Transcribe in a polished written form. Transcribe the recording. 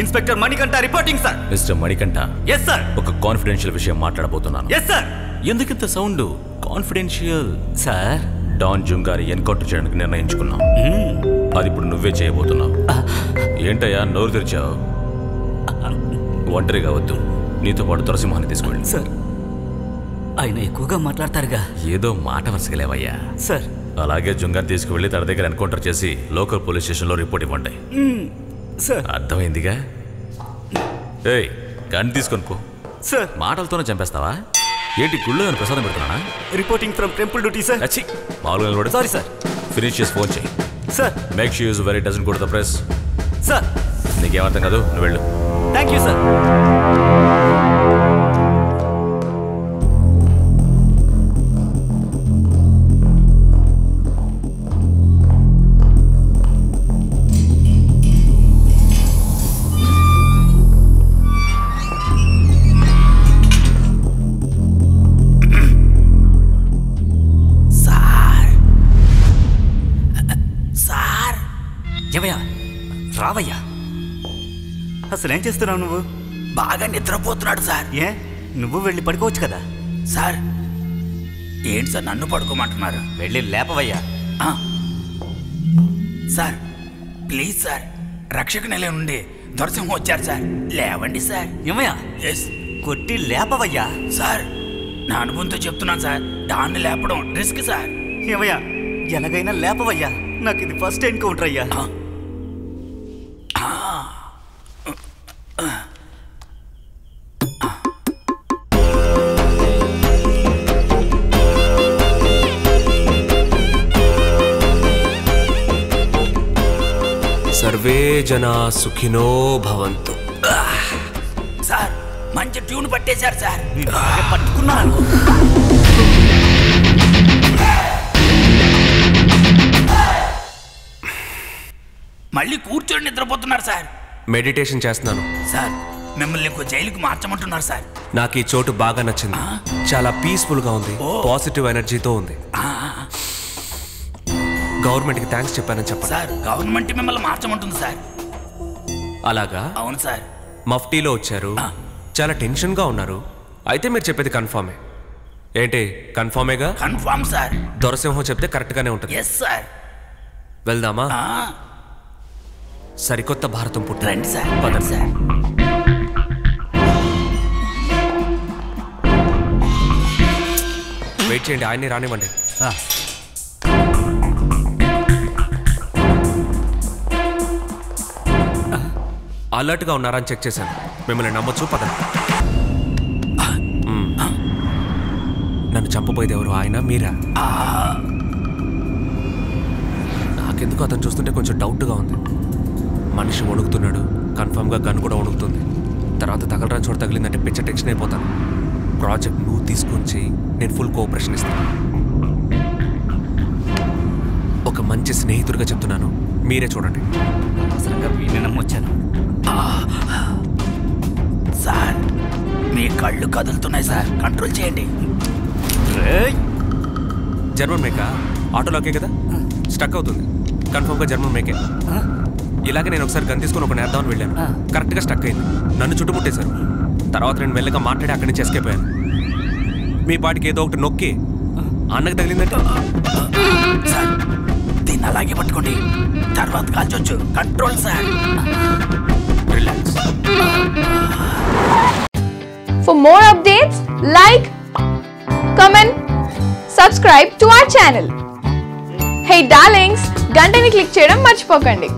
Inspector Manikantha reporting sir. Mister Manikantha. Yes sir. ఒక confidential విషయం మాట్లాడబోతున్నాను. Yes sir. ఎందుకింత sound? Confidential sir. Don Zoom గారి ఎన్కౌంటర్ చేయడానికి నిర్ణయించుకున్నాం. అది ఇప్పుడు నువ్వే చేయబోతున్నావు. ఏంటయ్యా నోరు తెరిచావు? ఒంటరిగా వద్దు, నీతో పాటు తులసింహాన్ని తీసుకెళ్ళి. సార్ ఆయన ఎక్కువగా మాట్లాడతారుగా. ఏదో మాట వరసగలేవయ్యా. సార్ అలాగే జుంగాన్ని తీసుకువెళ్ళి తన దగ్గర ఎన్కౌంటర్ చేసి లోకల్ పోలీస్ స్టేషన్లో రిపోర్ట్ ఇవ్వండి. సార్ అర్థమైందిగా? ఏయ్ గన్ తీసుకొని పో. సార్ మాటలతోనే చంపేస్తావా ఏంటి? గుళ్ళో నేను ప్రసాదం పెడుతున్నానా? Reporting from temple duty sir. అచ్చి మామూలుగా నిలబడు. Sorry sir. ఫినిష్ చేసి ఫోన్ చేయి. Sir make sure use very doesn't go to the press. Sir నీకేమర్థం కాదు, నువ్వు వెళ్ళు. Thank you sir. రావయ్యా. అసలు ఏం చేస్తున్నావు నువ్వు? బాగా నిద్రపోతున్నాడు సార్. ఏ నువ్వు వెళ్ళి పడుకోవచ్చు కదా. సార్ ఏంటి సార్ నన్ను పడుకోమంటున్నారు? వెళ్ళి లేపవయ్యా. సార్ ప్లీజ్ సార్, రక్షక నెల నుండి దొరసింహం వచ్చారు సార్, లేవండి సార్. ఏమయ్యా? ఎస్. కొట్టి లేపవయ్యా. సార్ నా అనుభవంతో చెప్తున్నాను సార్, దాన్ని లేపడం రిస్క్ సార్. ఏమయ్యా ఎలాగైనా లేపవయ్యా, నాకు ఇది ఫస్ట్ ఎన్కౌంటర్ అయ్యా. సర్వే జనా సుఖినో భవంతు. సార్ మంచి ట్యూన్ పట్టేశారు సార్. పట్టుకున్నాను. మళ్ళీ కూర్చొని నిద్రపోతున్నారు సార్. మెడిటేషన్ చేస్తున్నాను సార్. మిమ్మల్ని ఇంకో జైలుకి మార్చమంటున్నారు సార్. నాకు ఈ చోటు బాగా నచ్చింది. చాలా పీస్ఫుల్ గా ఉంది, పాజిటివ్ ఎనర్జీతో ఉంది. గవర్నమెంట్ కి థ్యాంక్స్ చెప్పానని చెప్పండి. సార్ గవర్నమెంట్ మిమ్మల్ని మార్చమంటుంది సార్. అలాగా? అవును సార్. మఫ్టీలో వచ్చారు, చాలా టెన్షన్ గా ఉన్నారు. అయితే మీరు చెప్పేది కన్ఫర్మే. ఏంటి కన్ఫర్మేగా? Confirm sir. దొరసింహం చెప్తే కరెక్ట్ గానే ఉంటుంది. Yes sir. వెళ్దామా? సరికొత్త భారతం పుట్టింది. రండి సార్. పదండి సార్. వెయిట్ చేయండి, ఆయన్ని రానివ్వండి. అలర్ట్ గా ఉన్నారా అని చెక్ చేశాను. మిమ్మల్ని నమ్మొచ్చు. పదండి. నన్ను చంపబోయేది ఎవరు, ఆయన మీరా? నాకెందుకు అతను చూస్తుంటే కొంచెం డౌట్గా ఉంది. మనిషి వణుకుతున్నాడు, కన్ఫర్మ్గా గన్ కూడా వణుకుతుంది. తర్వాత తగలరాని చోట తగిలిందంటే పిచ్చ టెన్షన్ అయిపోతాను. ప్రాజెక్ట్ నువ్వు తీసుకొచ్చి నేను ఫుల్ కోఆపరేషన్ ఇస్తాను. ఒక మంచి స్నేహితుడిగా చెప్తున్నాను, మీరే చూడండి. అసలుగా వీడిని నమ్మొచ్చాను. సార్ మీ కళ్ళు కదులుతున్నాయి సార్, కంట్రోల్ చేయండి. జర్మన్ మేకా? ఆటోలోకే కదా స్టక్ అవుతుంది. కన్ఫర్మ్గా జర్మన్ మేకే. ఇలాగే నేను ఒకసారి గన్ తీసుకొని ఒక నేద్దామని వెళ్ళాను, కరెక్ట్గా స్టక్ అయింది. నన్ను చుట్టుముట్టేశారు. తర్వాత నేను మెల్లగా మాట్లాడి అక్కడి నుంచి ఎస్కేప్ అయ్యాను. మీ పాటికి ఏదో ఒకటి నొక్కి అన్నకు తగిలిందంటే సార్ దీన్ని అలాగే పట్టుకోండి, తర్వాత కాల్చొచ్చు. Control sir. Relax. For more updates, like, comment, subscribe to our channel. Hey darlings, గంటని click చేయడం మర్చిపోకండి.